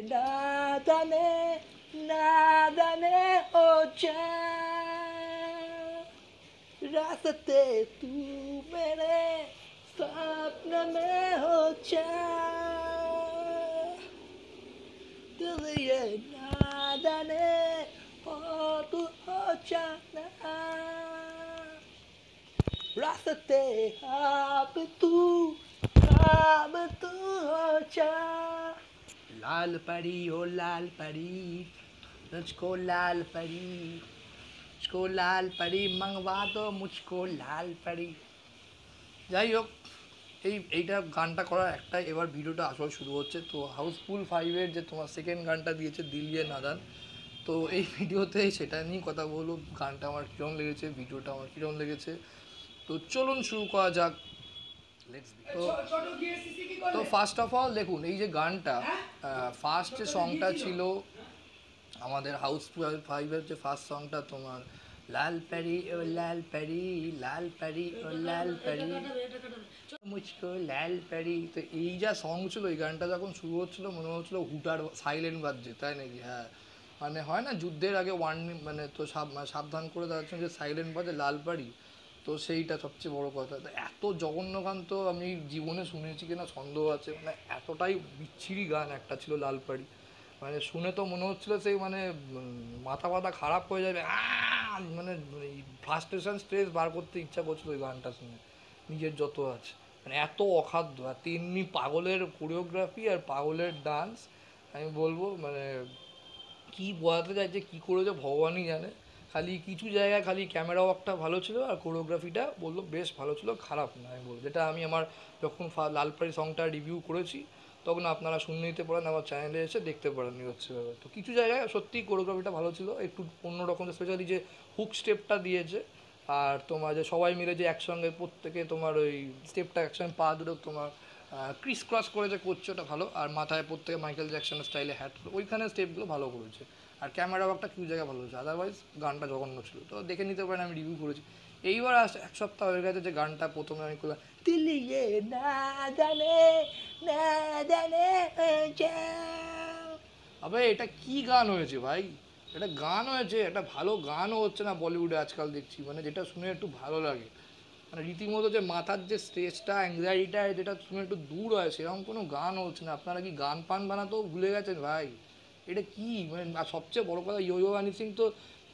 नादाने नादाने ओ जान रास्ते तू मेरे स्वप्न में हो जान दिल ये नादाने हो तू हो जाना रास्ते अब तू हो जा लाल परी ओ लाल परी मुझको लाल परी मंगवा दो मुझको लाल परी যাই হোক এইটা গানটা করার একটা এবার ভিডিওটা আসল শুরু হচ্ছে তো হাউসফুল 5-এর যে তোমার সেকেন্ড গানটা দিয়েছে দিলিয়ে নাদান তো এই ভিডিওতে সেটা নিয়ে কথা বলবো গানটা আমার কীরকম লেগেছে ভিডিওটা আমার কীরকম লেগেছে তো চলুন শুরু করা যাক তো ফার্স্ট অফ অল দেখুন এই যে গানটা ফার্স্ট যে সংটা ছিল আমাদের হাউসফুল 5-এর যে ফার্স্ট সংটা তোমার লাল পরি ও লাল পরি লাল পরি ও লাল পরি মুঝকো লাল পরি তো এই যা সং ছিল এই গানটা যখন শুরু হচ্ছিলো মনে হচ্ছিলো হুটার সাইলেন্ট বাজছে তাই নাকি হ্যাঁ মানে হয় না যুদ্ধের আগে মানে তো সাবধান করে দেওয়ার যে সাইলেন্ট বাজে লাল পাড়ি তো সেইটা সবচেয়ে বড় কথা তো এত জঘন্য গান তো আমি জীবনে শুনেছি কিনা সন্দেহ আছে মানে এতটাই বিচ্ছিরি গান একটা ছিল লাল পাড়ি মানে শুনে তো মনে হচ্ছিলো সেই মানে মাথা খারাপ হয়ে যাবে মানে ফ্রাস্ট্রেশন স্ট্রেস বার করতে ইচ্ছা করছিল ওই গানটা শুনে নিজের যত আছে মানে এত অখাদ্য আর তেমনি পাগলের কোরিওগ্রাফি আর পাগলের ডান্স আমি বলবো মানে কী বোঝাতে চাইছে কী করেছে ভগবানই জানে খালি কিছু জায়গায় খালি ক্যামেরা ওয়ার্কটা ভালো ছিল আর কোরিওগ্রাফিটা বললো বেশ ভালো ছিল খারাপ না আমি বলবো যেটা আমি আমার যখন লালপাড়ি সংটা রিভিউ করেছি তখন আপনারা শুনে নিতে পারেন আমার চ্যানেলে এসে দেখতে পারেন হচ্ছে তো কিছু জায়গায় সত্যিই কোরিওগ্রাফিটা ভালো ছিল একটু অন্যরকম স্পেশালি যে হুক স্টেপটা দিয়েছে আর তোমার যে সবাই মিলে যে একসঙ্গে প্রত্যেকে তোমার ওই স্টেপটা একসঙ্গে পা দুটো তোমার ক্রিস ক্রস করে যে করছে ওটা ভালো আর মাথায় প্রত্যেকে মাইকেল জ্যাকসনের স্টাইলে হ্যাট ওইখানে স্টেপগুলো ভালো করেছে আর ক্যামেরা ওয়ার্কটা কিছু জায়গায় ভালো হয়েছে আদারওয়াইজ গানটা জঘন্য ছিল তো দেখে নিতে পারেন আমি রিভিউ করেছি এইবার এক সপ্তাহ হয়ে গেছে যে গানটা প্রথমে আমি করলাম দিলিয়ে না জানে আবে এটা কি গান হয়েছে ভাই এটা গান হয়েছে একটা ভালো গানও হচ্ছে না বলিউডে আজকাল দেখছি মানে যেটা শুনে একটু ভালো লাগে মানে রীতিমতো যে মাথার যে স্ট্রেসটা অ্যাংজাইটিটা যেটা শুনে একটু দূর হয় সেরকম কোনো গান হচ্ছে না আপনারা কি গান পান বানাতেও ভুলে গেছেন ভাই এটা কি মানে আর সবচেয়ে বড় কথা ইয়ো হানি সিং তো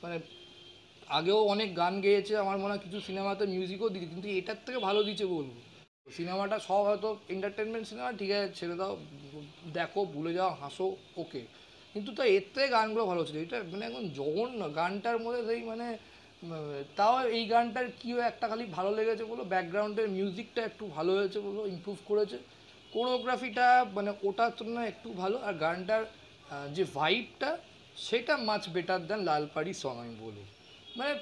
মানে আগেও অনেক গান গেয়েছে আমার মনে হয় কিছু সিনেমাতে মিউজিকও দিয়েছে কিন্তু এটার থেকে ভালো দিচ্ছে বলবো সিনেমাটা সব হয়তো এন্টারটেনমেন্ট সিনেমা ঠিক আছে ছেড়ে দাও দেখো ভুলে যাও হাসো ওকে কিন্তু তো এর থেকে গানগুলো ভালো ছিল এটা মানে এখন জঘন্য গানটার মধ্যে সেই মানে তাও এই গানটার কী একটা খালি ভালো লেগেছে বলো ব্যাকগ্রাউন্ডের মিউজিকটা একটু ভালো হয়েছে বলো ইমপ্রুভ করেছে কোরিওগ্রাফিটা মানে ওটার জন্য একটু ভালো আর গানটার যে ভাইবটা সেটা মাচ বেটার দ্যান লালপাড়ি সং আমি বলবো মানে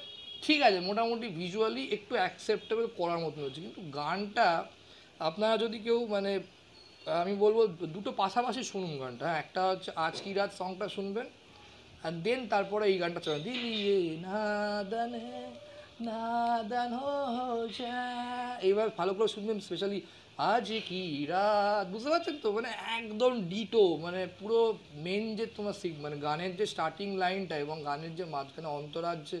ঠিক আছে মোটামুটি ভিজুয়ালি একটু অ্যাকসেপ্টেবল করার মতন হচ্ছে কিন্তু গানটা আপনারা যদি কেউ মানে আমি বলবো দুটো পাশাপাশি শুনুন গানটা হ্যাঁ একটা হচ্ছে আজ কি রাত সংটা শুনবেন আর দেন তারপরে এই গানটা চলেন দিলিয়ে নাদান হো এইবার ভালো করে শুনবেন স্পেশালি আজ কি রাত বুঝতে পারছেন তো মানে একদম ডিটো মানে পুরো মেন যে তোমার মানে গানের যে স্টার্টিং লাইনটা এবং গানের যে মাঝখানে অন্তরার যে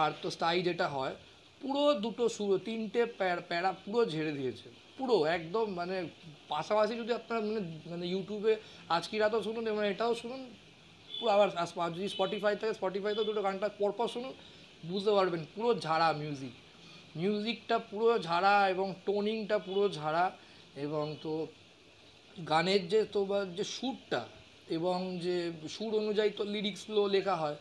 আর তো স্থায়ী যেটা হয় পুরো দুটো সুর তিনটে প্যারা পুরো ঝেড়ে দিয়েছে পুরো একদম মানে পাশাপাশি যদি আপনারা মানে মানে ইউটিউবে আজকি রাতও শুনুন এবং এটাও শুনুন পুরো আবার যদি স্পটিফাই থাকে স্পটিফাইতেও দুটো গানটা পরপর শুনুন বুঝতে পারবেন পুরো ঝাড়া মিউজিকটা পুরো ঝাড়া এবং টোনিংটা পুরো ঝাড়া এবং তো গানের যে তোমার যে সুরটা এবং যে সুর অনুযায়ী তো লিরিক্সগুলো লেখা হয়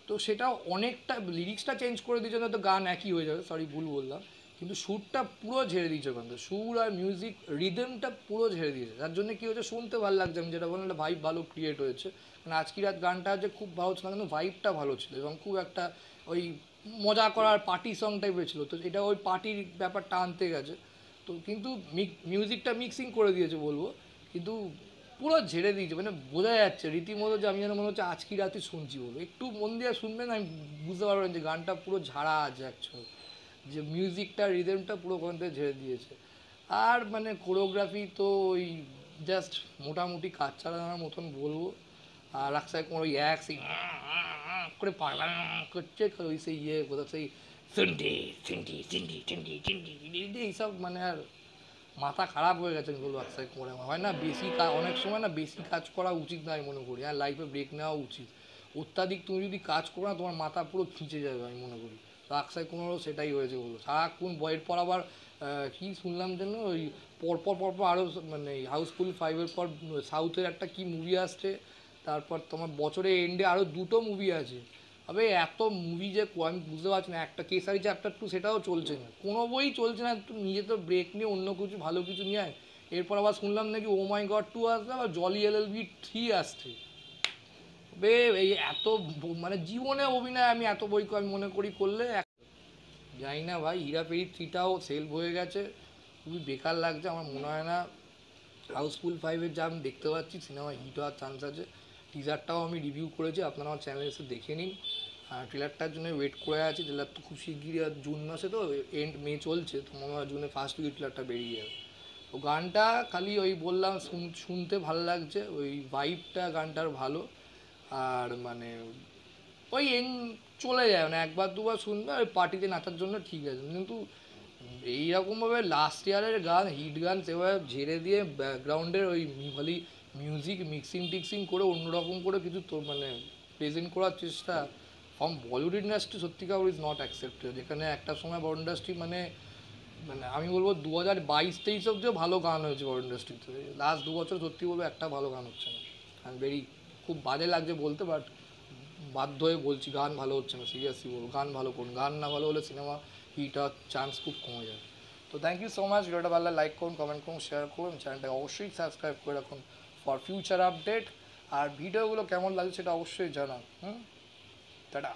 তো সেটা অনেকটা লিরিক্সটা চেঞ্জ করে দিয়েছে না তো গান একই হয়ে যাবে সরি ভুল বললাম কিন্তু সুরটা পুরো ঝেড়ে দিয়েছে কিন্তু সুর আর মিউজিক রিদমটা পুরো ঝেড়ে দিয়েছে তার জন্য কী হচ্ছে শুনতে ভালো লাগছে আমি যেটা বললাম একটা ভাইব ভালো ক্রিয়েট হয়েছে মানে আজকি রাত গানটা যে খুব ভালো ছিল কিন্তু ভাইবটা ভালো ছিল এবং খুব একটা ওই মজা করার পার্টি সং টাইপের ছিল তো এটা ওই পার্টির ব্যাপারটা আনতে গেছে তো কিন্তু মিউজিকটা মিক্সিং করে দিয়েছে বলবো কিন্তু পুরো ঝেড়ে দিয়েছে মানে বোঝা যাচ্ছে রীতিমতো যে আমি যেন মনে হচ্ছে আজকে রাতে শুনছি বলবো একটু মন দিয়ে শুনবেন আমি বুঝতে পারবেন যে গানটা পুরো ঝাড়া আছে অ্যাকচুয়াল যে মিউজিকটা রিদমটা পুরো ওখান থেকে ঝেড়ে দিয়েছে আর মানে কোরিওগ্রাফি তো ওই জাস্ট মোটামুটি কাজ চালানোর মতন বলবো। আর রাস্তায় কোনো ওই এক সেই করে পাগলা করছে, ওই সেই ইয়ে কোথাও সেই সিন্ডি সিন্ডি সিন্ডি সিন্ডি সিন্ডি এইসব মানে আর মাথা খারাপ হয়ে গেছে আমি বলবো। রাস্তায় করে হয় না বেশি কাজ, অনেক সময় না বেশি কাজ করা উচিত না আমি মনে করি। আর লাইফে ব্রেক নেওয়া উচিত। অত্যাধিক তুমি যদি কাজ করো না তোমার মাথা পুরো খিঁচে যাবে আমি মনে করি। তো আকসাই কুমারও সেটাই হয়েছে বলবো। সারাক্ষণ বইয়ের পর আবার কী শুনলাম যেন ওই পরপর আরও মানে হাউসফুল 5-এর পর সাউথের একটা কি মুভি আসছে, তারপর তোমার বছরের এন্ডে আরও 2টো মুভি আছে। তবে এত মুভি যে আমি বুঝতে পারছি না, একটা কেসারি চ্যাপ্টার 2 সেটাও চলছে না, কোনো বই চলছে না। একটু নিজে তো ব্রেক নিয়ে অন্য কিছু ভালো কিছু নিয়ে আয়। এরপর আবার শুনলাম নাকি ও মাই গড 2 আসছে, আবার জলি এলএলবি 3 আসছে। বে এই এত মানে জীবনে অভিনয় আমি এত বই আমি মনে করি করলে জানি না ভাই। হীরাফেরি 3টাও সেল হয়ে গেছে, খুবই বেকার লাগছে। আমার মনে হয় না হাউসফুল 5-এর যা আমি দেখতে পাচ্ছি সিনেমা হিট হওয়ার চান্স আছে। টিজারটাও আমি রিভিউ করেছি, আপনারা আমার চ্যানেলে এসে দেখে নিন। আর ট্রেলারটার জন্য ওয়েট করে আছি। ট্রেলার তো খুব শিগগিরই, আর জুন মাসে তো এন্ড মে চলছে, তো মনে হয় জুনে ফার্স্ট উইকে ট্রেলারটা বেরিয়ে যাবে। তো গানটা খালি ওই বললাম শুনতে ভালো লাগছে, ওই ভাইবটা গানটার ভালো। আর মানে ওই চলে যায় মানে একবার দুবার শুনবে ওই পার্টিতে নাচার জন্য ঠিক আছে। কিন্তু এইরকমভাবে লাস্ট ইয়ারের গান হিট গান সেভাবে ঝেড়ে দিয়ে ব্যাকগ্রাউন্ডের ওই খালি মিউজিক মিক্সিং টিক্সিং করে অন্যরকম করে কিছু তো মানে প্রেজেন্ট করার চেষ্টা ফ্রম বলিউড ইন্ডাস্ট্রি সত্যিকার ইজ নট অ্যাকসেপ্টেড। যেখানে একটা সময় বড় ইন্ডাস্ট্রি মানে মানে আমি বলবো 2022-23 অব্দিও ভালো গান হয়েছে বড় ইন্ডাস্ট্রিতে। লাস্ট 2 বছর সত্যি বলবো একটা ভালো গান হচ্ছে না। আই এম ভেরি, খুব বাজে লাগছে বলতে, বাট বাধ্য হয়ে বলছি গান ভালো হচ্ছে না। সিরিয়াসলি বলবো গান ভালো করুন, গান না ভালো হলে সিনেমা হিট হওয়ার চান্স খুব কমে যায়। তো থ্যাংক ইউ সো মাচ। ভিডিওটা ভালো লাইক করুন, কমেন্ট করুন, শেয়ার করুন, চ্যানেলটাকে অবশ্যই সাবস্ক্রাইব করে রাখুন ফর ফিউচার আপডেট। আর ভিডিওগুলো কেমন লাগছে সেটা অবশ্যই জানান। টাটা।